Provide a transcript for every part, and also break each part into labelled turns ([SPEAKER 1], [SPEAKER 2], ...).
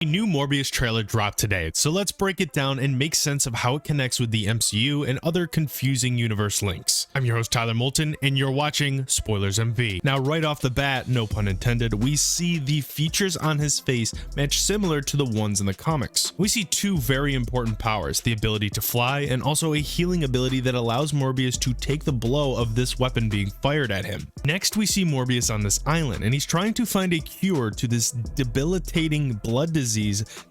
[SPEAKER 1] A new Morbius trailer dropped today, so let's break it down and make sense of how it connects with the MCU and other confusing universe links. I'm your host Tyler Moulton, and you're watching Spoilers MV. Now right off the bat, no pun intended, we see the features on his face match similar to the ones in the comics. We see two very important powers, the ability to fly and also a healing ability that allows Morbius to take the blow of this weapon being fired at him. Next we see Morbius on this island, and he's trying to find a cure to this debilitating blood disease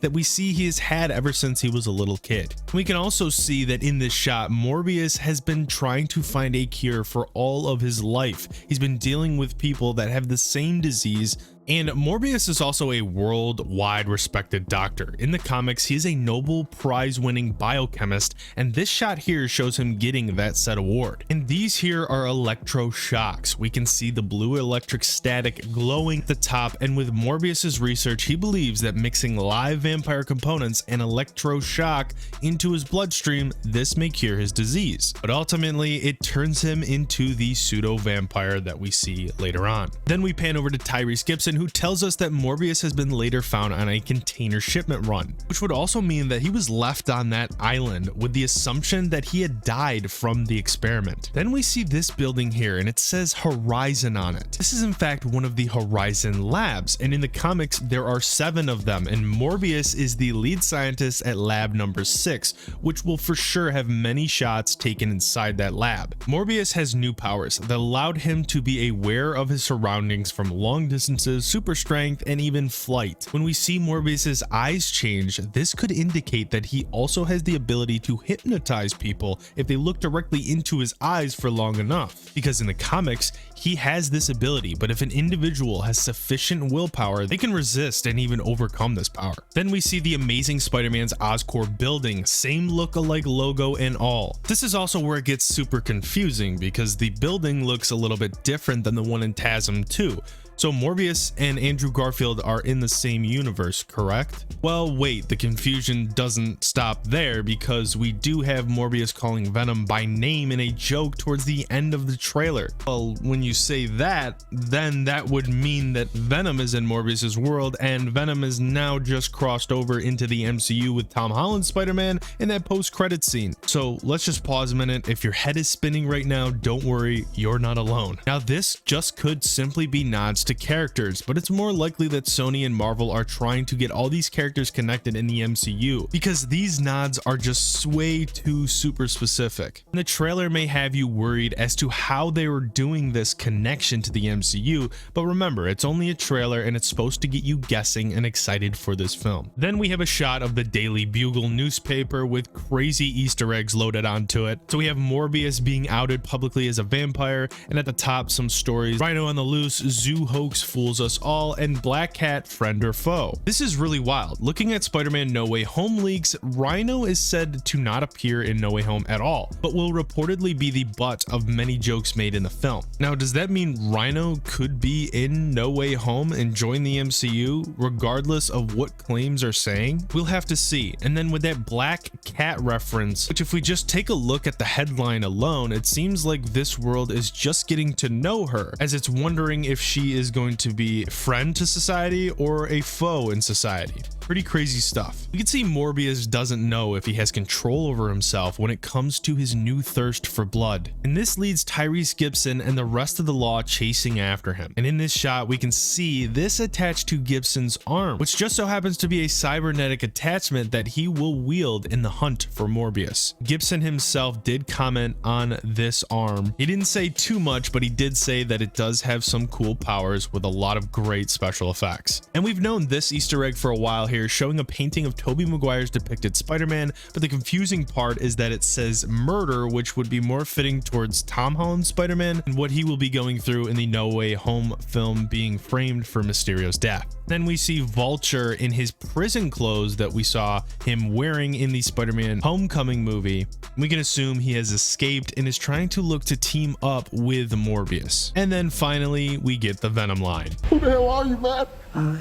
[SPEAKER 1] that we see he has had ever since he was a little kid. We can also see that in this shot, Morbius has been trying to find a cure for all of his life. He's been dealing with people that have the same disease. And Morbius is also a worldwide respected doctor. In the comics, he is a Nobel Prize-winning biochemist, and this shot here shows him getting that said award. And these here are electroshocks. We can see the blue electric static glowing at the top, and with Morbius's research, he believes that mixing live vampire components and electroshock into his bloodstream, this may cure his disease. But ultimately, it turns him into the pseudo-vampire that we see later on. Then we pan over to Tyrese Gibson, who tells us that Morbius has been later found on a container shipment run, which would also mean that he was left on that island with the assumption that he had died from the experiment. Then we see this building here, and it says Horizon on it. This is in fact one of the Horizon labs, and in the comics there are 7 of them, and Morbius is the lead scientist at lab number 6, which will for sure have many shots taken inside that lab. Morbius has new powers that allowed him to be aware of his surroundings from long distances, super strength, and even flight. When we see Morbius's eyes change, this could indicate that he also has the ability to hypnotize people if they look directly into his eyes for long enough. Because in the comics, he has this ability, but if an individual has sufficient willpower, they can resist and even overcome this power. Then we see the Amazing Spider-Man's Oscorp building, same look-alike logo and all. This is also where it gets super confusing because the building looks a little bit different than the one in TASM 2. So Morbius and Andrew Garfield are in the same universe, correct? Well, wait, the confusion doesn't stop there because we do have Morbius calling Venom by name in a joke towards the end of the trailer. Well, when you say that, then that would mean that Venom is in Morbius's world, and Venom is now just crossed over into the MCU with Tom Holland's Spider-Man in that post-credit scene. So let's just pause a minute. If your head is spinning right now, don't worry, you're not alone. Now this just could simply be nods to characters, but it's more likely that Sony and Marvel are trying to get all these characters connected in the MCU because these nods are just way too super specific. And the trailer may have you worried as to how they were doing this connection to the MCU, but remember, it's only a trailer and it's supposed to get you guessing and excited for this film. Then we have a shot of the Daily Bugle newspaper with crazy Easter eggs loaded onto it. So we have Morbius being outed publicly as a vampire, and at the top some stories: Rhino on the loose, zoo hoax fools us all, and Black Cat friend or foe. This is really wild. Looking at Spider-Man No Way Home leaks, Rhino is said to not appear in No Way Home at all, but will reportedly be the butt of many jokes made in the film. Now, does that mean Rhino could be in No Way Home and join the MCU regardless of what claims are saying? We'll have to see. And then with that Black Cat reference, which if we just take a look at the headline alone, it seems like this world is just getting to know her, as it's wondering if she is going to be a friend to society or a foe in society. Pretty crazy stuff. We can see Morbius doesn't know if he has control over himself when it comes to his new thirst for blood. And this leads Tyrese Gibson and the rest of the law chasing after him. And in this shot, we can see this attached to Gibson's arm, which just so happens to be a cybernetic attachment that he will wield in the hunt for Morbius. Gibson himself did comment on this arm. He didn't say too much, but he did say that it does have some cool powers with a lot of great special effects. And we've known this Easter egg for a while here, showing a painting of Tobey Maguire's depicted Spider-Man, but the confusing part is that it says murder, which would be more fitting towards Tom Holland's Spider-Man and what he will be going through in the No Way Home film being framed for Mysterio's death. Then we see Vulture in his prison clothes that we saw him wearing in the Spider-Man Homecoming movie. We can assume he has escaped and is trying to look to team up with Morbius. And then finally, we get the Venom line.
[SPEAKER 2] Who the hell are you, man?
[SPEAKER 3] I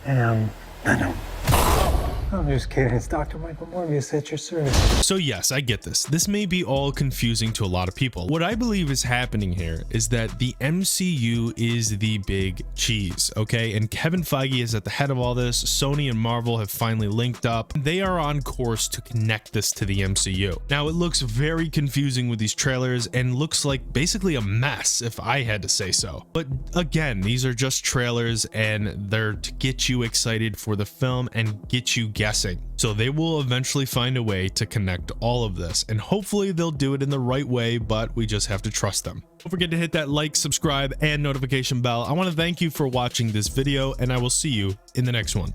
[SPEAKER 3] am Venom.
[SPEAKER 2] I'm just kidding. It's Dr. Michael Morbius at your service.
[SPEAKER 1] So yes, I get this. This may be all confusing to a lot of people. What I believe is happening here is that the MCU is the big cheese, okay? And Kevin Feige is at the head of all this. Sony and Marvel have finally linked up. They are on course to connect this to the MCU. Now, it looks very confusing with these trailers and looks like basically a mess, if I had to say so. But again, these are just trailers and they're to get you excited for the film and get you guessing. So they will eventually find a way to connect all of this, and hopefully they'll do it in the right way, but we just have to trust them. Don't forget to hit that like, subscribe, and notification bell. I want to thank you for watching this video, and I will see you in the next one.